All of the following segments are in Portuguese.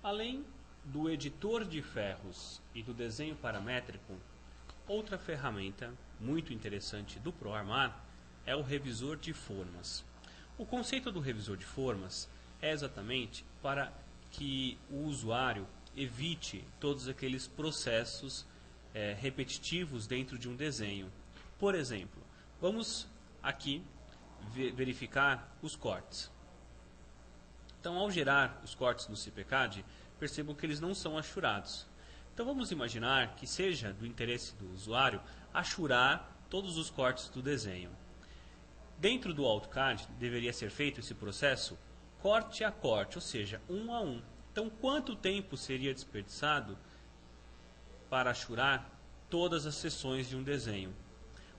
Além do editor de ferros e do desenho paramétrico, outra ferramenta muito interessante do ProArmar é o revisor de formas. O conceito do revisor de formas é exatamente para que o usuário evite todos aqueles processos repetitivos dentro de um desenho. Por exemplo, vamos aqui verificar os cortes. Então, ao gerar os cortes no CPCAD, percebam que eles não são achurados. Então, vamos imaginar que seja do interesse do usuário achurar todos os cortes do desenho. Dentro do AutoCAD, deveria ser feito esse processo corte a corte, ou seja, um a um. Então, quanto tempo seria desperdiçado para achurar todas as seções de um desenho?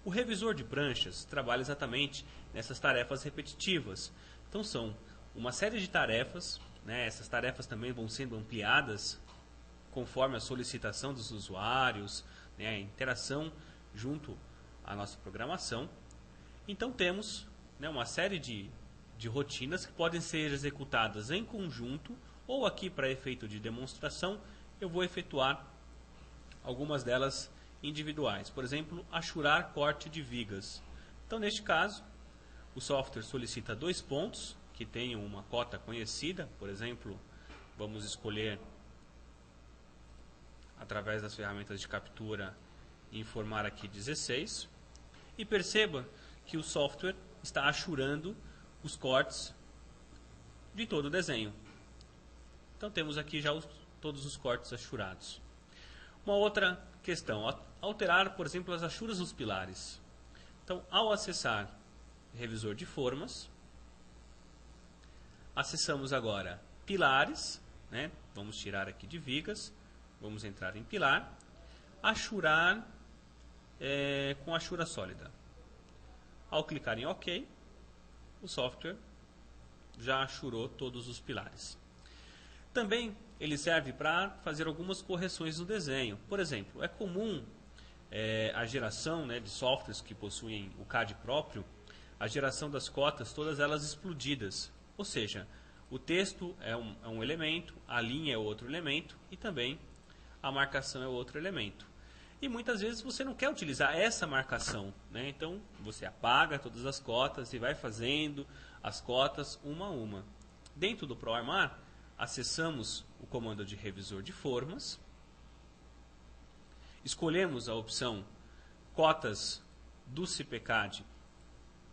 O revisor de pranchas trabalha exatamente nessas tarefas repetitivas. Então, são uma série de tarefas, né? Essas tarefas também vão sendo ampliadas conforme a solicitação dos usuários, né? A interação junto à nossa programação. Então temos, né, uma série de rotinas que podem ser executadas em conjunto, ou aqui para efeito de demonstração eu vou efetuar algumas delas individuais. Por exemplo, achurar corte de vigas. Então, neste caso, o software solicita 2 pontos que tenham uma cota conhecida. Por exemplo, vamos escolher, através das ferramentas de captura, informar aqui 16. E perceba que o software está achurando os cortes de todo o desenho. Então temos aqui já todos os cortes achurados. Uma outra questão, alterar, por exemplo, as achuras nos pilares. Então, ao acessar revisor de formas, acessamos agora pilares, né? Vamos tirar aqui de vigas, vamos entrar em pilar, achurar com achura sólida. Ao clicar em OK, o software já achurou todos os pilares. Também ele serve para fazer algumas correções no desenho. Por exemplo, é comum a geração, né, de softwares que possuem o CAD próprio, a geração das cotas, todas elas explodidas. Ou seja, o texto é um elemento, a linha é outro elemento e também a marcação é outro elemento. E muitas vezes você não quer utilizar essa marcação, né? Então você apaga todas as cotas e vai fazendo as cotas uma a uma. Dentro do ProArmar, acessamos o comando de revisor de formas, escolhemos a opção cotas do CPCAD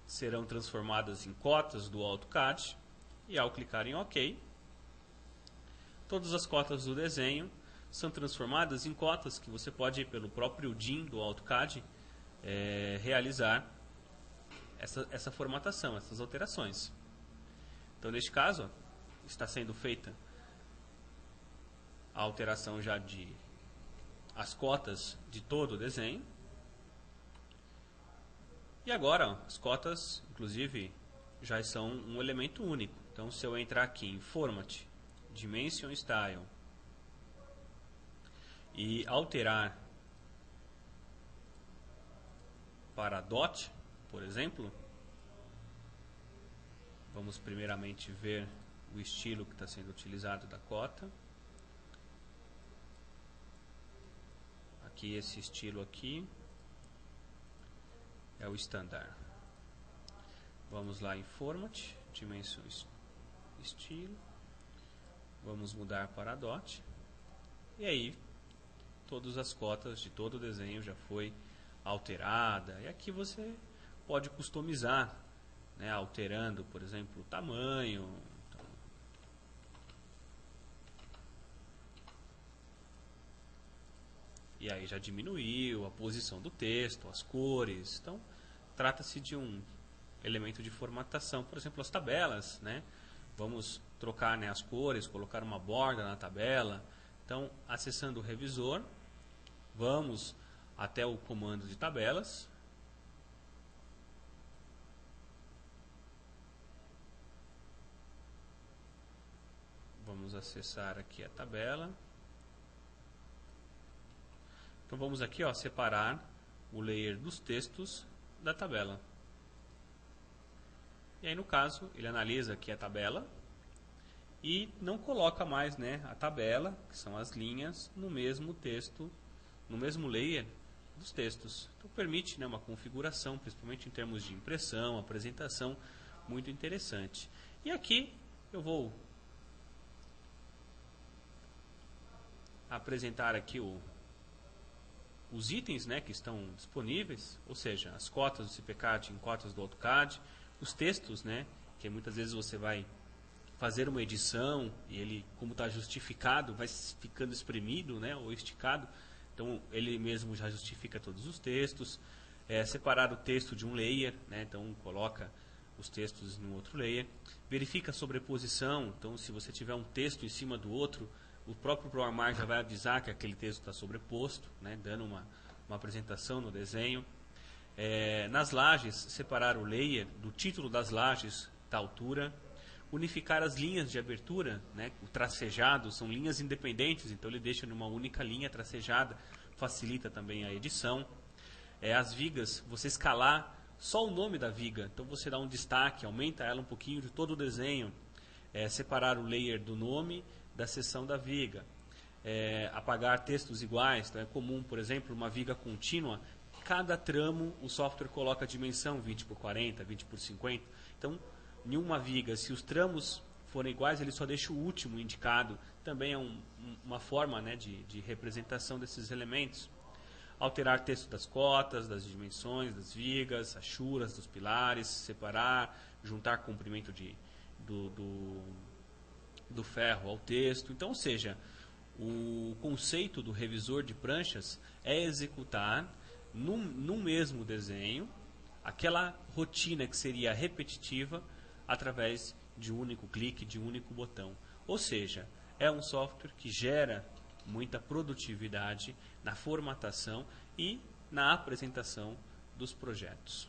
serão transformadas em cotas do AutoCAD e ao clicar em OK, todas as cotas do desenho são transformadas em cotas que você pode, pelo próprio DIN do AutoCAD, realizar essa formatação, essas alterações. Então, neste caso, está sendo feita a alteração já de as cotas de todo o desenho. E agora, as cotas, inclusive, já são um elemento único. Então, se eu entrar aqui em Format, Dimension Style, e alterar para DOT, por exemplo, vamos primeiramente ver o estilo que está sendo utilizado da cota. Aqui, esse estilo aqui é o Standard. Vamos lá em Format, Dimension Estilo, vamos mudar para DOT, e aí todas as cotas de todo o desenho já foi alterada. E aqui você pode customizar, né, alterando, por exemplo, o tamanho. Então, e aí já diminuiu a posição do texto, as cores. Então, trata-se de um elemento de formatação. Por exemplo, as tabelas, né? Vamos trocar, né, as cores, colocar uma borda na tabela. Então, acessando o revisor, vamos até o comando de tabelas. Vamos acessar aqui a tabela. Então, vamos aqui, ó, separar o layer dos textos da tabela. E aí, no caso, ele analisa aqui a tabela e não coloca mais, né, a tabela, que são as linhas, no mesmo texto, no mesmo layer dos textos. Então permite, né, uma configuração, principalmente em termos de impressão, apresentação, muito interessante. E aqui eu vou apresentar aqui os itens, né, que estão disponíveis, ou seja, as cotas do CPCAD em cotas do AutoCAD, os textos, né, que muitas vezes você vai fazer uma edição e ele, como está justificado, vai ficando espremido, né, ou esticado, então ele mesmo já justifica todos os textos. Separar o texto de um layer, né, então coloca os textos em um outro layer. Verifica a sobreposição, então se você tiver um texto em cima do outro, o próprio ProArmar já vai avisar que aquele texto está sobreposto, né, dando uma apresentação no desenho. Nas lajes, separar o layer do título das lajes da altura. Unificar as linhas de abertura, né, o tracejado, são linhas independentes, então ele deixa numa única linha tracejada, facilita também a edição. As vigas, você escalar só o nome da viga, então você dá um destaque, aumenta ela um pouquinho de todo o desenho. Separar o layer do nome da seção da viga. Apagar textos iguais, então é comum, por exemplo, uma viga contínua, cada tramo o software coloca a dimensão 20 por 40, 20 por 50, então em uma viga, se os tramos forem iguais, ele só deixa o último indicado. Também é uma forma, né, de representação desses elementos. Alterar texto das cotas, das dimensões, das vigas, achuras dos pilares, separar, juntar comprimento do ferro ao texto. Então, ou seja, o conceito do revisor de pranchas é executar num mesmo desenho aquela rotina que seria repetitiva através de um único clique, de um único botão. Ou seja, é um software que gera muita produtividade na formatação e na apresentação dos projetos.